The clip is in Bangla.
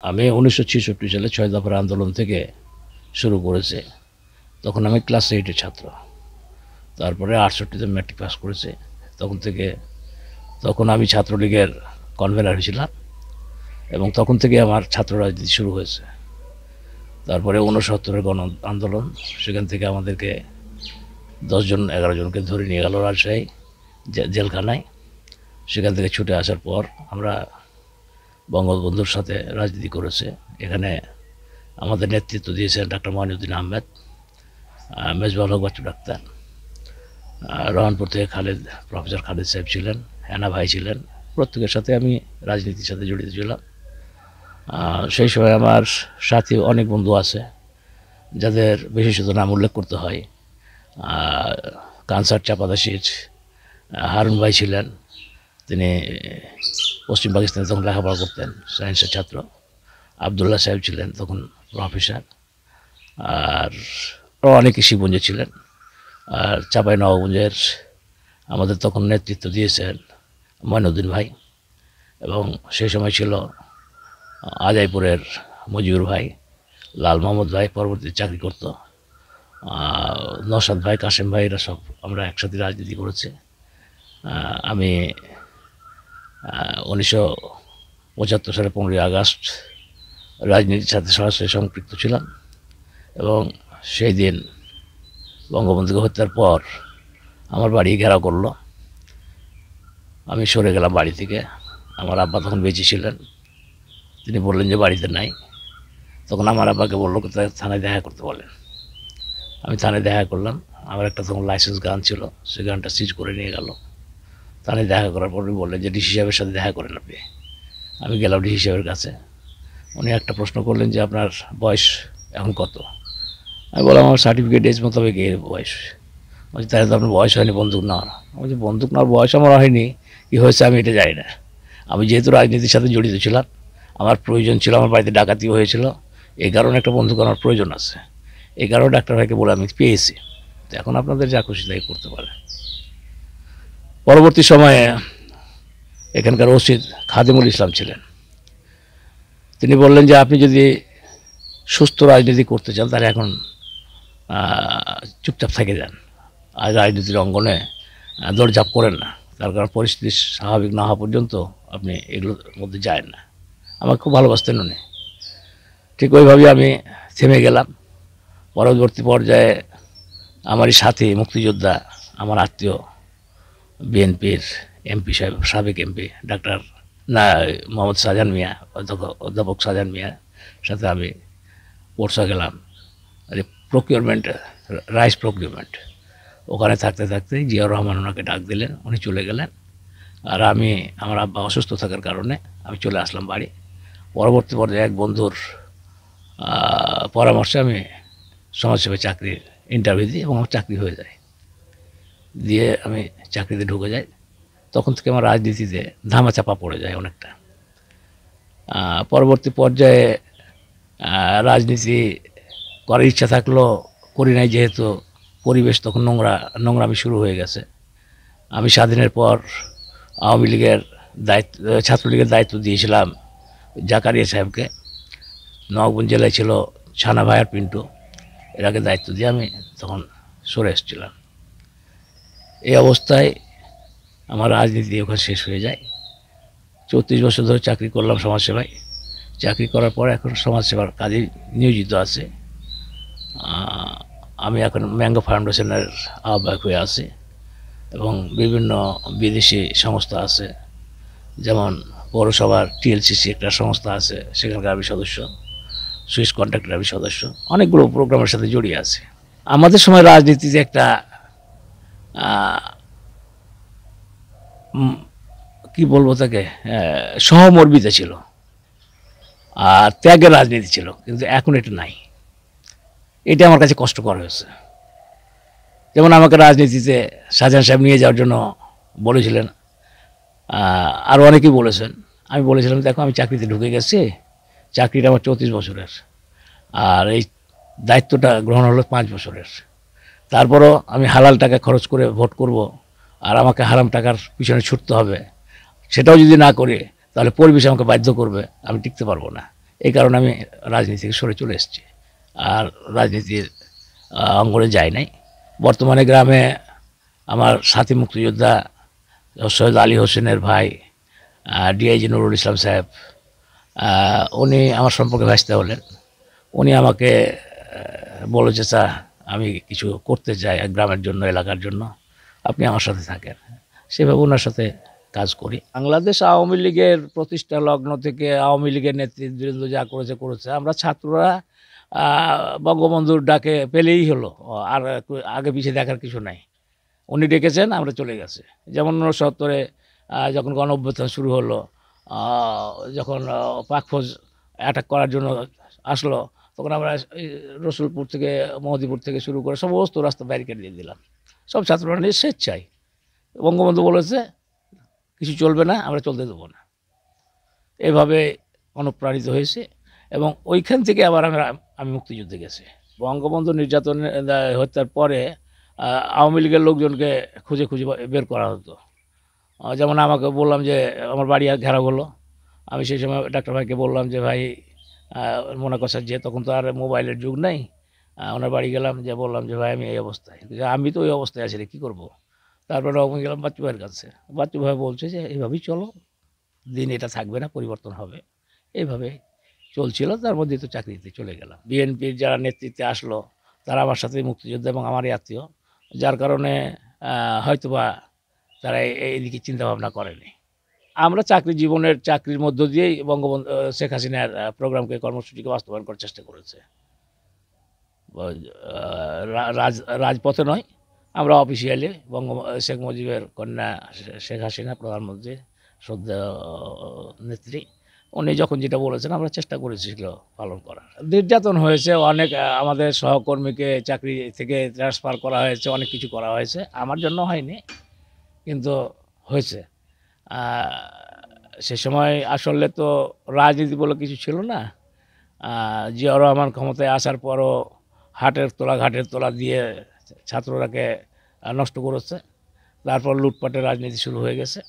আমি ১৯৬৬ সালে ৬ দফার আন্দোলন থেকে শুরু করেছি। তখন আমি ক্লাস 8 এর ছাত্র। তারপরে ৬৮ তে ম্যাট্রিক পাস করেছি। তখন আমি ছাত্রলীগের কনভেনার ছিলাম এবং তখন থেকে আমার ছাত্র রাজনীতি শুরু হয়েছে। তারপরে ৬৯ এর গণ আন্দোলন, সেখান থেকে আমাদেরকে ১০ জন ১১ জনকে ধরে নিয়ে গেল রাজশাহী জেলখানায়। সেখান থেকে ছুটে আসার পর আমরা বঙ্গবন্ধুর সাথে রাজনীতি করেছে। এখানে আমাদের নেতৃত্ব দিয়েছেন ডাক্তার মঈনুদ্দিন আহমেদ, মেজবাহুল হক বাচ্চু ডাক্তার, রহনপুর থেকে প্রফেসর খালেদ সাহেব ছিলেন, হেনা ভাই ছিলেন। প্রত্যেকের সাথে আমি রাজনীতির সাথে জড়িত ছিলাম। সেই সময় আমার সাথী অনেক বন্ধু আছে যাদের বিশেষত নাম উল্লেখ করতে হয়। কানসার চাপাদাসির হারুন ভাই ছিলেন, তিনি পশ্চিম পাকিস্তানে তখন লেখাপড়া করতেন, সায়েন্সের ছাত্র। আবদুল্লাহ সাহেব ছিলেন তখন প্রফেসর, আর অনেকে শিবগঞ্জে ছিলেন। আর চাঁপাই নবাবগঞ্জের আমাদের তখন নেতৃত্ব দিয়েছেন মঈনুদ্দিন ভাই, এবং সেই সময় ছিল আজাইপুরের মজিবুর ভাই, লাল মোহাম্মদ ভাই পরবর্তী চাকরি করত, নওশাদ ভাই, কাশেম ভাই, এরা সব আমরা একসাথে রাজনীতি করেছি। আমি ১৯৭৫ সালে ১৫ই আগস্ট রাজনীতির সাথে সরাসরি সম্পৃক্ত ছিলাম, এবং সেই দিন বঙ্গবন্ধুকে হত্যার পর আমার বাড়ি ঘেরাও করলো। আমি সরে গেলাম বাড়ি থেকে। আমার আব্বা তখন বেঁচে ছিলেন, তিনি বললেন যে বাড়িতে নাই। তখন আমার আব্বাকে বললো থানায় দেখা করতে বলেন। আমি থানায় দেখা করলাম। আমার একটা তখন লাইসেন্স গান ছিল, সেই গানটা সিজ করে নিয়ে গেল। থানায় দেখা করার পর বললেন যে ডিসি সাহেবের সাথে দেখা করেন আপনি। আমি গেলাম ডিসি সাহেবের কাছে। উনি একটা প্রশ্ন করলেন যে আপনার বয়স এখন কত? আমি বললাম আমার সার্টিফিকেট এজ মোতাবেক এর বয়স। বলছি তাহলে তো আপনার বয়স হয়নি বন্দুক নেওয়ার। বলছি বন্দুক নেওয়ার বয়স আমার হয়নি, কী হয়েছে আমি এটা জানি না। আমি যেহেতু রাজনীতির সাথে জড়িত ছিলাম, আমার প্রয়োজন ছিল, আমার বাড়িতে ডাকাতিও হয়েছিল, এই কারণে একটা বন্দুক আমার প্রয়োজন আছে। এই কারণে ডাক্তার ভাইকে বলে আমি পেয়েছি। তো এখন আপনাদের যা খুশি তাই করতে পারে। পরবর্তী সময়ে এখানকার ওসি খাদিমুল ইসলাম ছিলেন। তিনি বললেন যে আপনি যদি সুস্থ রাজনীতি করতে চান তাহলে এখন চুপচাপ থেকে যান, আর রাজনীতির অঙ্গনে দৌড়ঝাঁপ করেন না, তার কারণ পরিস্থিতি স্বাভাবিক না হওয়া পর্যন্ত আপনি এগুলোর মধ্যে যায় না। আমাকে খুব ভালোবাসতেন উনি। ঠিক ওইভাবেই আমি থেমে গেলাম। পরবর্তী পর্যায়ে আমারই সাথী মুক্তিযোদ্ধা, আমার আত্মীয়, বিএনপির এমপি সাহেব, সাবেক এমপি ডাক্তার মোহাম্মদ শাহজাহান মিয়া, অধ্যাপক শাহজাহান মিয়ার সাথে আমি পড়শা গেলাম প্রকিউরমেন্ট, রাইস প্রকিউরমেন্ট। ওখানে থাকতে থাকতে জিয়াউর রহমান ওনাকে ডাক দিলেন, উনি চলে গেলেন। আর আমার আব্বা অসুস্থ থাকার কারণে আমি চলে আসলাম বাড়ি। পরবর্তী পর্যায়ে এক বন্ধুর পরামর্শে আমি সমাজসেবা চাকরির ইন্টারভিউ দিই এবং আমার চাকরি হয়ে যায়। দিয়ে আমি চাকরিতে ঢুকে যাই। তখন থেকে আমার রাজনীতিতে ধামাচাপা পড়ে যায় অনেকটা। পরবর্তী পর্যায়ে রাজনীতি করার ইচ্ছা থাকলেও করি নাই, যেহেতু পরিবেশ তখন নোংরামি শুরু হয়ে গেছে। আমি স্বাধীনের পর আওয়ামী লীগের দায়িত্ব, ছাত্রলীগের দায়িত্ব দিয়েছিলাম জাকারিয়া সাহেবকে। নবাবগঞ্জ জেলায় ছিল ছানা ভাই আর পিন্টু, এর আগে দায়িত্ব দিয়ে আমি তখন সরে এসেছিলাম। এই অবস্থায় আমার রাজনীতি ওখানে শেষ হয়ে যায়। ৩৪ বছর ধরে চাকরি করলাম সমাজসেবায়। চাকরি করার পর এখন সমাজসেবার কাজে নিয়োজিত আছে। আমি এখন ম্যাঙ্গো ফাউন্ডেশনের আহ্বায়ক হয়ে আছি, এবং বিভিন্ন বিদেশি সংস্থা আছে, যেমন পৌরসভার টিএলসিসি একটা সংস্থা আছে, সেখানকার আমি সদস্য, সুইস কন্ট্রাক্টের আমি সদস্য, অনেকগুলো প্রোগ্রামের সাথে জড়িয়ে আছে। আমাদের সময় রাজনীতিতে একটা কি বলবো তাকে, সহমর্মিতা ছিল আর ত্যাগের রাজনীতি ছিল, কিন্তু এখন এটা নাই। এটা আমার কাছে কষ্টকর হয়েছে। যেমন আমাকে রাজনীতিতে শাহজাহান সাহেব নিয়ে যাওয়ার জন্য বলেছিলেন, আরও অনেকেই বলেছেন। আমি বলেছিলাম দেখো আমি চাকরিতে ঢুকে গেছি, চাকরিটা আমার ৩৪ বছরের, আর এই দায়িত্বটা গ্রহণ হলো 5 বছরের। তারপরও আমি হালাল টাকা খরচ করে ভোট করব, আর আমাকে হারাম টাকার পিছনে ছুটতে হবে, সেটাও যদি না করি তাহলে পরিবেশ আমাকে বাধ্য করবে, আমি টিকতে পারবো না। এই কারণে আমি রাজনীতি থেকে সরে চলে এসেছি, আর রাজনীতির অঙ্গনে যাই নাই। বর্তমানে গ্রামে আমার সাথী মুক্তিযোদ্ধা সৈয়দ আলী হোসেনের ভাই ডিআইজি নুরুল ইসলাম সাহেব, উনি আমার সম্পর্কে ভাসতে হলেন। উনি আমাকে বলেছে, স্যার আমি কিছু করতে চাই গ্রামের জন্য, এলাকার জন্য, আপনি আমার সাথে থাকেন। সেভাবে ওনার সাথে কাজ করি। বাংলাদেশ আওয়ামী লীগের প্রতিষ্ঠা লগ্ন থেকে আওয়ামী লীগের নেতৃবৃন্দ যা করেছে, আমরা ছাত্ররা বঙ্গবন্ধুর ডাকে পেলেই হলো, আর আগে পিছিয়ে দেখার কিছু নাই। উনি ডেকেছেন, আমরা চলে গেছে। যেমন 1970-এ যখন গণ অভ্যুত্থান শুরু হলো, যখন পাকফৌজ অ্যাটাক করার জন্য আসলো, তখন আমরা রসুলপুর থেকে, মহদীপুর থেকে শুরু করে সমস্ত রাস্তা ব্যারিকেড দিয়ে দিলাম, সব ছাত্ররা নিয়ে স্বেচ্ছায়। বঙ্গবন্ধু বলেছে কিছু চলবে না, আমরা চলতে দেবো না। এভাবে অনুপ্রাণিত হয়েছে এবং ওইখান থেকে আবার আমি মুক্তিযুদ্ধে গেছি। বঙ্গবন্ধু নির্যাতন হত্যার পরে আওয়ামী লীগের লোকজনকে খুঁজে খুঁজে বের করা হতো। যেমন আমাকে বললাম যে আমার বাড়ি ঘেরাও হলো, আমি সেই সময় ডাক্তার ভাইকে বললাম যে ভাই মনে করছে যে তখন তো আর মোবাইলের যুগ নেই, ওনার বাড়ি গেলাম, যে বললাম যে ভাই আমি এই অবস্থায়, আমি তো ওই অবস্থায় আছি রে, কী করবো। তারপরে আমি গেলাম বাচ্চু ভাইয়ের কাছে। বাচ্চু ভাই বলছে যে এইভাবেই চলো, দিন এটা থাকবে না, পরিবর্তন হবে। এইভাবে চলছিল, তার মধ্যে তো চাকরিতে চলে গেলাম। বিএনপির যারা নেতৃত্বে আসলো তারা আমার সাথে মুক্তিযোদ্ধা এবং আমারই আত্মীয়, যার কারণে হয়তোবা তারা এইদিকে চিন্তাভাবনা করেনি। আমরা চাকরির মধ্য দিয়েই বঙ্গবন্ধু শেখ হাসিনার প্রোগ্রামকে, কর্মসূচিকে বাস্তবায়ন করার চেষ্টা করেছে। রাজপথে নয়, আমরা অফিসিয়ালি শেখ মুজিবের কন্যা শেখ হাসিনা, প্রধানমন্ত্রী শ্রদ্ধা নেত্রী, উনি যখন যেটা বলেছেন আমরা চেষ্টা করেছি সেগুলো পালন করার। নির্যাতন হয়েছে অনেক, আমাদের সহকর্মীকে চাকরি থেকে ট্রান্সফার করা হয়েছে, অনেক কিছু করা হয়েছে। আমার জন্য হয়নি, কিন্তু হয়েছে। সে সময় আসলে তো রাজনীতি বলে কিছু ছিল না। জিয়াউর রহমান ক্ষমতায় আসার পরও ঘাটের তোলা দিয়ে ছাত্ররাকে নষ্ট করেছে। তারপর লুটপাটের রাজনীতি শুরু হয়ে গেছে।